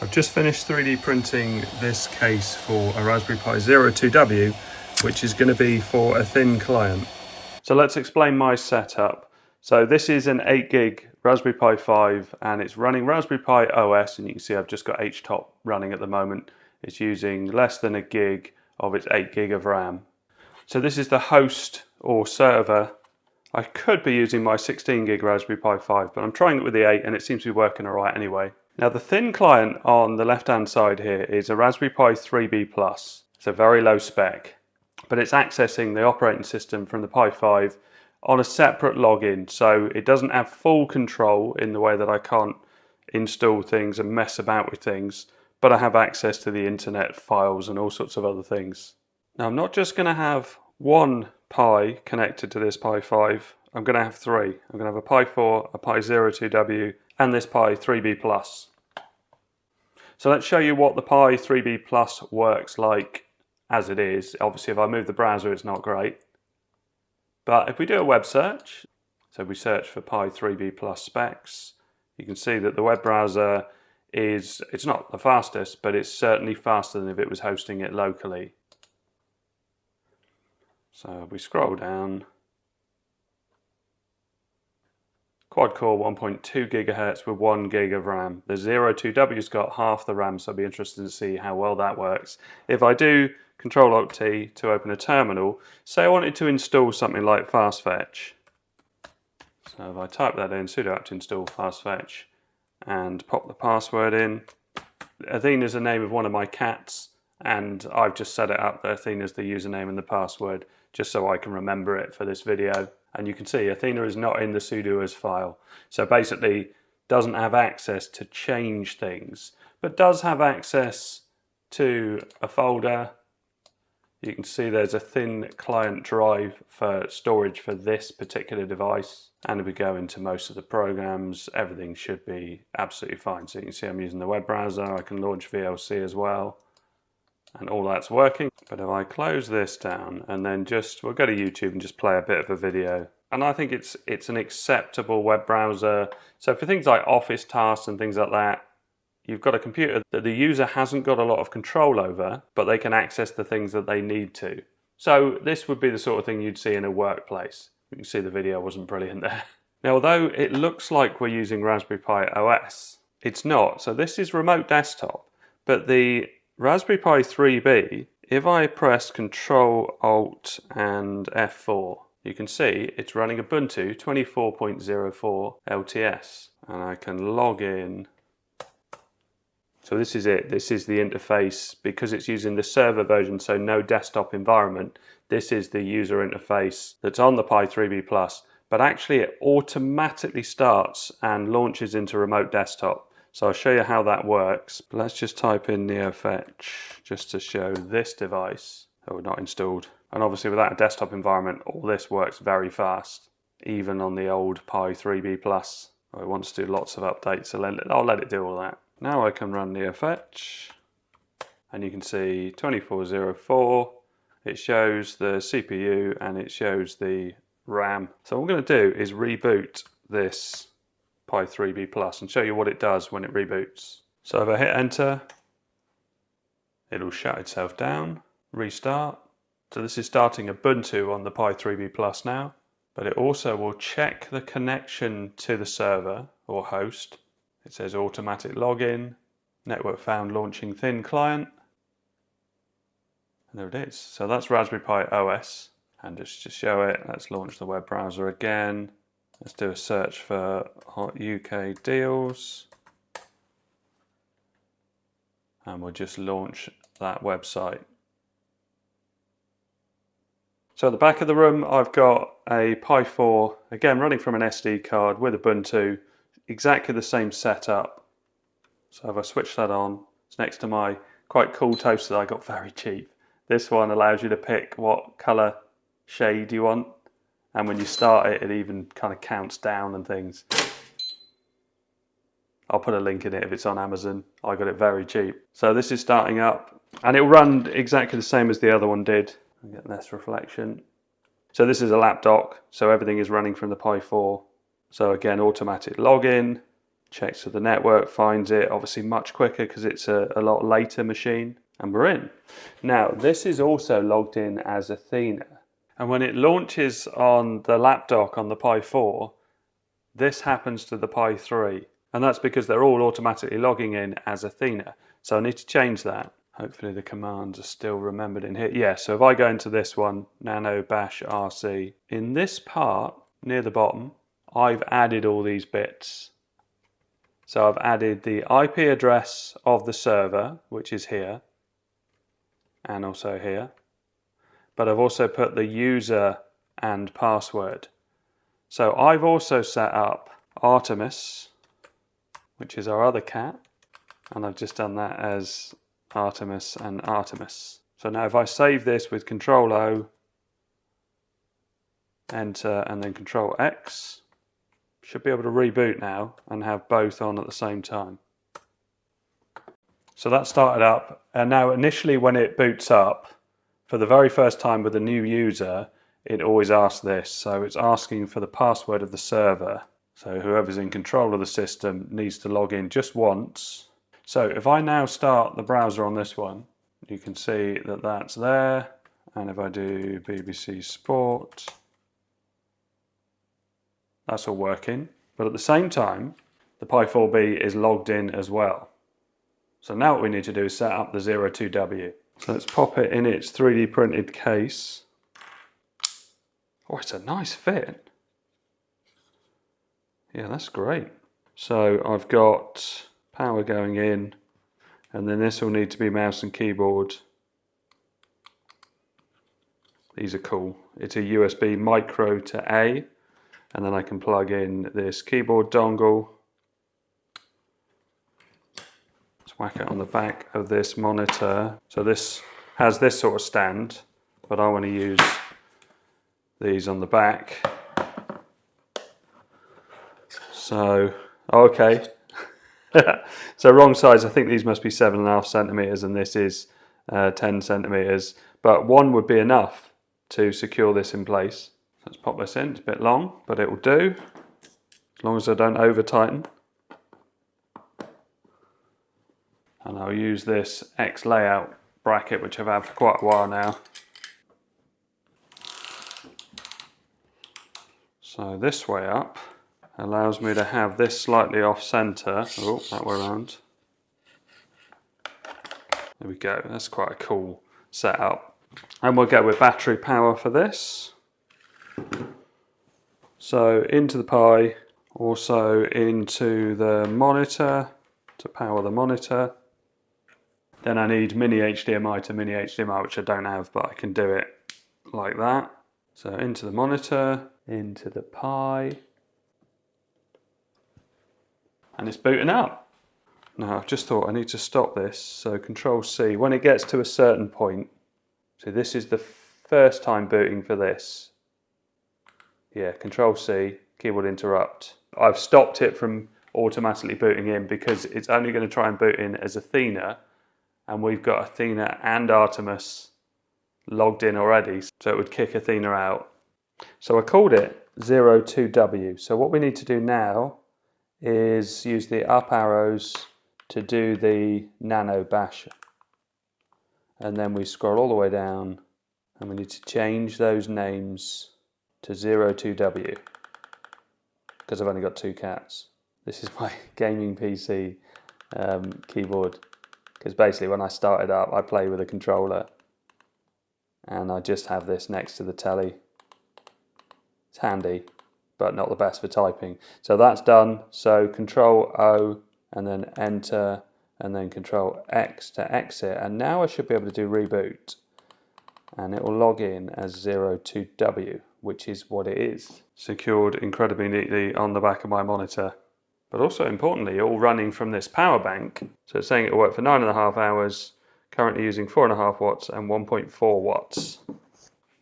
I've just finished 3D printing this case for a Raspberry Pi Zero 2W, which is going to be for a thin client. So let's explain my setup. So this is an 8 gig Raspberry Pi 5 and it's running Raspberry Pi OS, and you can see I've just got HTOP running at the moment. It's using less than a gig of its 8 gig of RAM. So this is the host or server. I could be using my 16 gig Raspberry Pi 5, but I'm trying it with the 8 and it seems to be working alright anyway. Now the thin client on the left hand side here is a Raspberry Pi 3B Plus. It's a very low spec, but it's accessing the operating system from the Pi 5 on a separate login, so it doesn't have full control in the way that I can't install things and mess about with things, but I have access to the internet, files and all sorts of other things. Now I'm not just going to have one Pi connected to this Pi 5, I'm going to have three. I'm going to have a Pi 4, a Pi Zero 2W and this Pi 3B Plus. So let's show you what the Pi 3B Plus works like as it is. Obviously if I move the browser it's not great. But if we do a web search, so we search for Pi 3B Plus specs, you can see that the web browser it's not the fastest, but it's certainly faster than if it was hosting it locally. So if we scroll down, quad-core 1.2 gigahertz with 1 gig of RAM. The Zero 2W's got half the RAM, so I'll be interested to see how well that works. If I do Control-Alt-T to open a terminal, say I wanted to install something like FastFetch. So if I type that in, sudo apt install FastFetch, and pop the password in. Athena's the name of one of my cats, and I've just set it up that Athena's the username and the password, just so I can remember it for this video. And you can see Athena is not in the sudo as file. So basically doesn't have access to change things, but does have access to a folder. You can see there's a thin client drive for storage for this particular device. And if we go into most of the programs, everything should be absolutely fine. So you can see I'm using the web browser. I can launch VLC as well. And all that's working. But if I close this down and then we'll go to YouTube and just play a bit of a video. And I think it's an acceptable web browser. So for things like office tasks and things like that, you've got a computer that the user hasn't got a lot of control over, but they can access the things that they need to. So this would be the sort of thing you'd see in a workplace. You can see the video wasn't brilliant there. Now, although it looks like we're using Raspberry Pi OS, it's not. So this is remote desktop, but the Raspberry Pi 3B, if I press Control, Alt and F4, you can see it's running Ubuntu 24.04 LTS, and I can log in. So this is it. This is the interface because it's using the server version, so no desktop environment. This is the user interface that's on the Pi 3B Plus, but actually it automatically starts and launches into remote desktop. So I'll show you how that works. But let's just type in NeoFetch just to show this device. Oh, not installed. And obviously without a desktop environment, all this works very fast, even on the old Pi 3B Plus. Oh, it wants to do lots of updates, so I'll let it do all that. Now I can run NeoFetch, and you can see 2404. It shows the CPU and it shows the RAM. So what I'm going to do is reboot this Pi 3B Plus and show you what it does when it reboots. So if I hit enter, it'll shut itself down, restart. So this is starting Ubuntu on the Pi 3B Plus now, but it also will check the connection to the server or host. It says automatic login, network found launching thin client. And there it is. So that's Raspberry Pi OS. And just to show it, let's launch the web browser again. Let's do a search for hot UK deals. And we'll just launch that website. So at the back of the room, I've got a Pi 4, again running from an SD card with Ubuntu, exactly the same setup. So if I switch that on, it's next to my quite cool toaster that I got very cheap. This one allows you to pick what colour shade you want, and when you start it, it even kind of counts down and things. I'll put a link in it if it's on Amazon. I got it very cheap. So this is starting up, and it'll run exactly the same as the other one did. I'll get less reflection. So this is a lap dock, so everything is running from the Pi 4. So again, automatic login, checks with the network, finds it, obviously much quicker because it's a lot later machine, and we're in. Now, this is also logged in as Athena. And when it launches on the lap dock on the Pi 4, this happens to the Pi 3. And that's because they're all automatically logging in as Athena. So I need to change that. Hopefully the commands are still remembered in here. Yeah, so if I go into this one, nano bash rc, in this part near the bottom, I've added all these bits. So I've added the IP address of the server, which is here, and also here. But I've also put the user and password. So I've also set up Artemis, which is our other cat, and I've just done that as Artemis and Artemis. So now if I save this with Control O, enter, and then Control X, should be able to reboot now and have both on at the same time. So that started up, and now initially when it boots up, for the very first time with a new user, it always asks this. So it's asking for the password of the server. So whoever's in control of the system needs to log in just once. So if I now start the browser on this one, you can see that that's there. And if I do BBC Sport, that's all working. But at the same time, the Pi 4B is logged in as well. So now what we need to do is set up the 02W. So let's pop it in its 3D printed case. Oh, it's a nice fit. Yeah, that's great. So I've got power going in, and then this will need to be mouse and keyboard. These are cool. It's a USB micro to A, and then I can plug in this keyboard dongle. Let's whack it on the back of this monitor. So this has this sort of stand, but I want to use these on the back. So, okay. So wrong size. I think these must be 7.5 centimeters and this is 10 centimeters, but one would be enough to secure this in place. Let's pop this in. It's a bit long, but it will do as long as I don't over tighten. And I'll use this X layout bracket, which I've had for quite a while now. So this way up allows me to have this slightly off center. Oh, that way around. There we go. That's quite a cool setup. And we'll go with battery power for this. So into the Pi, also into the monitor to power the monitor. Then I need mini HDMI to mini HDMI, which I don't have, but I can do it like that. So into the monitor, into the Pi, and it's booting up. Now I've just thought I need to stop this, so Control C. When it gets to a certain point, so this is the first time booting for this. Yeah, Control C, keyboard interrupt. I've stopped it from automatically booting in because it's only going to try and boot in as Athena, and we've got Athena and Artemis logged in already, so it would kick Athena out. So I called it 02W. So what we need to do now is use the up arrows to do the nano bash. And then we scroll all the way down and we need to change those names to 02W because I've only got 2 cats. This is my gaming PC keyboard, because basically when I start it up I play with a controller and I just have this next to the telly. It's handy, but not the best for typing. So that's done. So Control O and then enter and then Control X to exit. And now I should be able to do reboot. And it will log in as 02W, which is what it is. Secured incredibly neatly on the back of my monitor. But also importantly, all running from this power bank. So it's saying it will work for 9.5 hours, currently using 4.5 watts and 1.4 watts.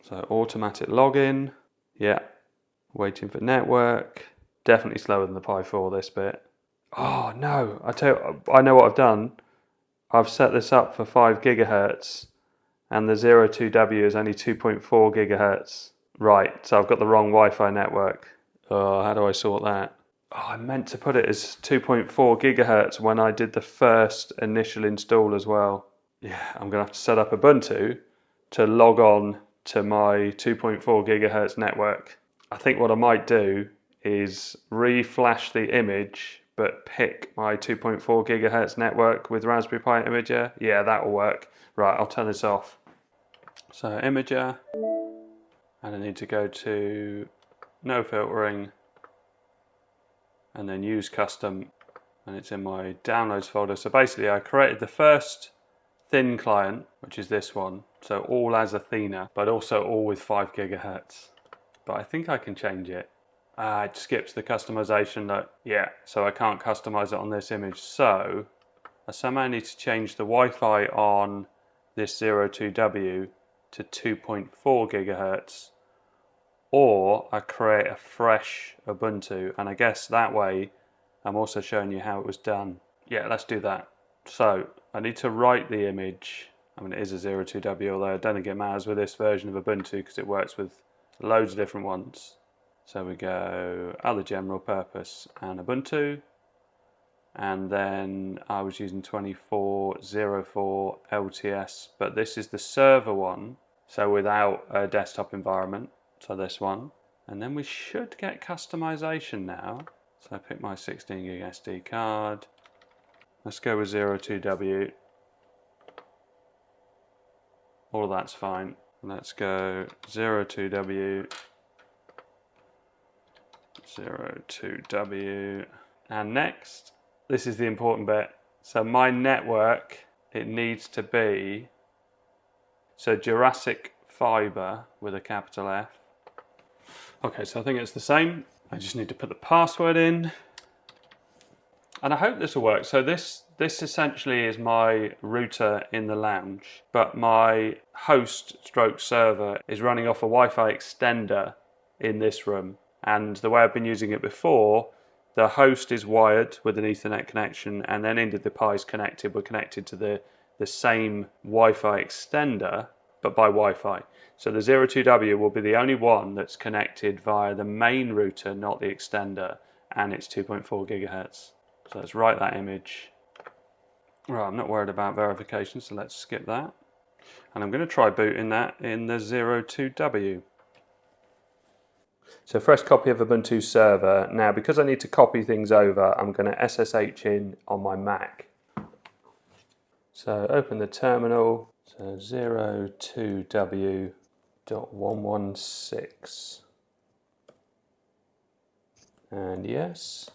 So automatic login. Yeah. Waiting for network. Definitely slower than the Pi 4, this bit. Oh no, I know what I've done. I've set this up for 5 gigahertz and the 02W is only 2.4 gigahertz. Right, so I've got the wrong Wi-Fi network. Oh, how do I sort that? Oh, I meant to put it as 2.4 gigahertz when I did the first initial install as well. Yeah, I'm going to have to set up Ubuntu to log on to my 2.4 gigahertz network. I think what I might do is reflash the image but pick my 2.4 gigahertz network with Raspberry Pi Imager. Yeah, that will work. Right, I'll turn this off. So Imager, and I need to go to no filtering and then use custom, and it's in my downloads folder. So basically I created the first thin client, which is this one, so all as Athena, but also all with 5 gigahertz. But I think I can change it. It skips the customization though. Yeah, so I can't customize it on this image. So I somehow need to change the Wi-Fi on this 02W to 2.4 gigahertz, or I create a fresh Ubuntu, and I guess that way I'm also showing you how it was done. Yeah, let's do that. So I need to write the image. I mean, it is a 02W, although I don't think it matters with this version of Ubuntu because it works with loads of different ones. So we go other general purpose and Ubuntu, and then I was using 2404 LTS, but this is the server one, so without a desktop environment, so this one. And then we should get customization now. So I pick my 16 gig SD card. Let's go with 02W. All of that's fine. Let's go 02W. 02W, and next, this is the important bit. So my network, it needs to be, so Jurassic Fiber with a capital F. Okay, so I think it's the same. I just need to put the password in, and I hope this will work. So this essentially is my router in the lounge, but my host stroke server is running off a Wi-Fi extender in this room. And the way I've been using it before, the host is wired with an Ethernet connection, and then into the Pi's connected. We're connected to the same Wi-Fi extender, but by Wi-Fi. So the 02W will be the only one that's connected via the main router, not the extender, and it's 2.4 gigahertz. So let's write that image. Right, I'm not worried about verification, so let's skip that. And I'm going to try booting that in the 02W. So fresh copy of Ubuntu server. Now, because I need to copy things over, I'm going to SSH in on my Mac. So open the terminal. So 02W.116. And yes.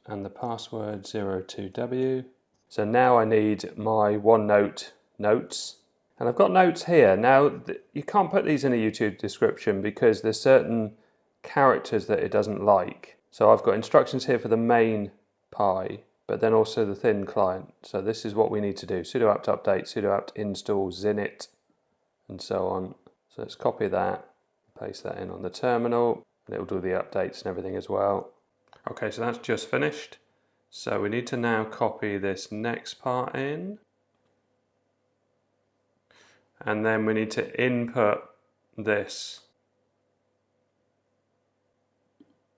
And the password 02W. So now I need my OneNote notes. And I've got notes here. Now, you can't put these in a YouTube description because there's certain characters that it doesn't like. So I've got instructions here for the main Pi, but then also the thin client. So this is what we need to do. Sudo apt update, sudo apt install zinit, and so on. So let's copy that, paste that in on the terminal, and it'll do the updates and everything as well. Okay, so that's just finished. So we need to now copy this next part in. And then we need to input this.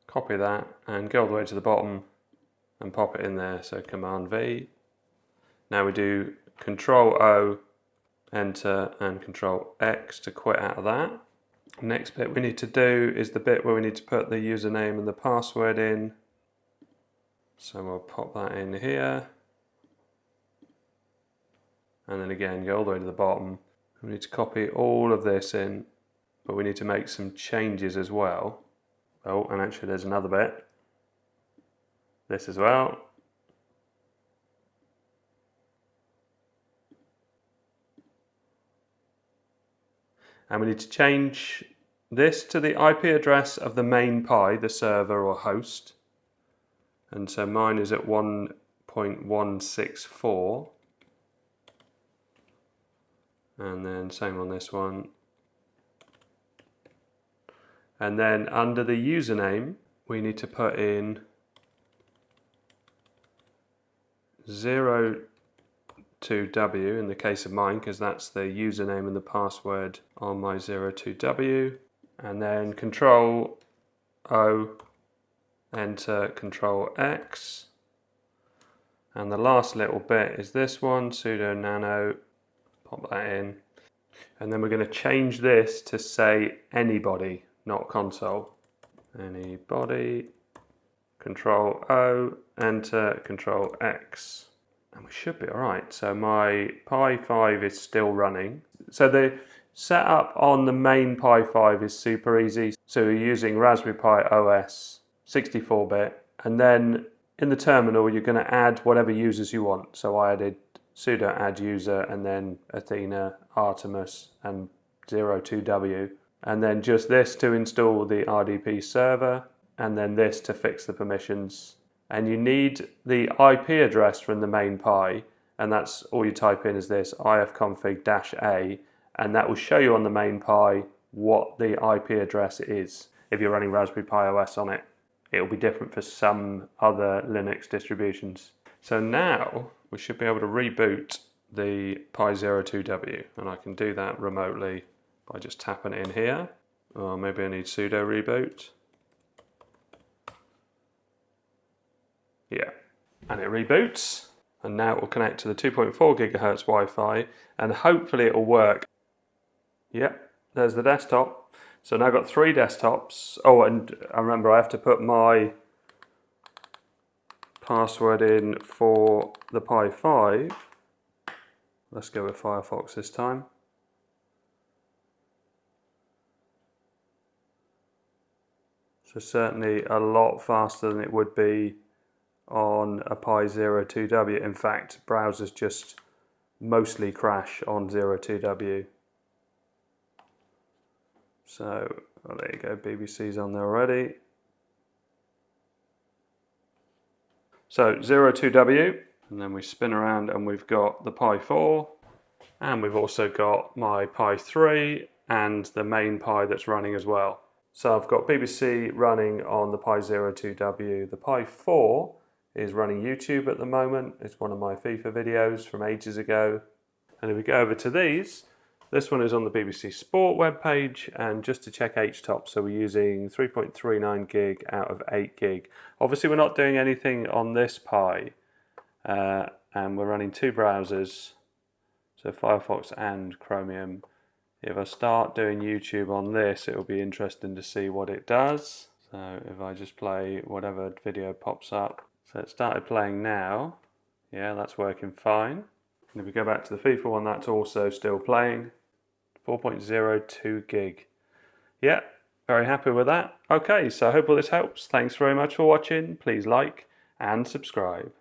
Copy that and go all the way to the bottom and pop it in there. So Command V. Now we do Control O, Enter, and Control X to quit out of that. Next bit we need to do is the bit where we need to put the username and the password in. So we'll pop that in here. And then again, go all the way to the bottom. We need to copy all of this in, but we need to make some changes as well. Oh, and actually there's another bit. This as well. And we need to change this to the IP address of the main Pi, the server or host. And so mine is at 1.164. And then same on this one. And then under the username, we need to put in 02W in the case of mine, because that's the username and the password on my 02W. And then Control O, enter Control X. And the last little bit is this one, sudo nano, pop that in. And then we're going to change this to say anybody, not console. Anybody, Control O, enter Control X. And we should be alright. So my Pi 5 is still running. So the setup on the main Pi 5 is super easy. So we're using Raspberry Pi OS 64-bit. And then in the terminal, you're going to add whatever users you want. So I added sudo add user and then Athena, Artemis and 02W. And then just this to install the RDP server. And then this to fix the permissions. And you need the IP address from the main Pi, and that's all you type in is this ifconfig-a, and that will show you on the main Pi what the IP address is. If you're running Raspberry Pi OS on it, it will be different for some other Linux distributions. So now we should be able to reboot the Pi 02W, and I can do that remotely by just tapping it in here. Or maybe I need sudo reboot. Yeah, and it reboots, and now it will connect to the 2.4 gigahertz Wi-Fi, and hopefully it will work. Yep, there's the desktop. So now I've got 3 desktops. Oh, and I remember I have to put my password in for the Pi 5. Let's go with Firefox this time. So certainly a lot faster than it would be on a Pi 02W. In fact, browsers just mostly crash on 02W. So, oh, there you go, BBC's on there already. So 02W, and then we spin around and we've got the Pi 4, and we've also got my Pi 3 and the main Pi that's running as well. So I've got BBC running on the Pi 02W. The Pi 4 is running YouTube at the moment. It's one of my FIFA videos from ages ago. And if we go over to these, this one is on the BBC Sport webpage, and just to check HTOP, so we're using 3.39 gig out of 8 gig. Obviously we're not doing anything on this Pi, and we're running 2 browsers, so Firefox and Chromium. If I start doing YouTube on this, it'll be interesting to see what it does. So if I just play whatever video pops up. So it started playing now. Yeah, that's working fine. And if we go back to the FIFA one, that's also still playing. 4.02 gig. Yeah, very happy with that. Okay, so I hope all this helps. Thanks very much for watching. Please like and subscribe.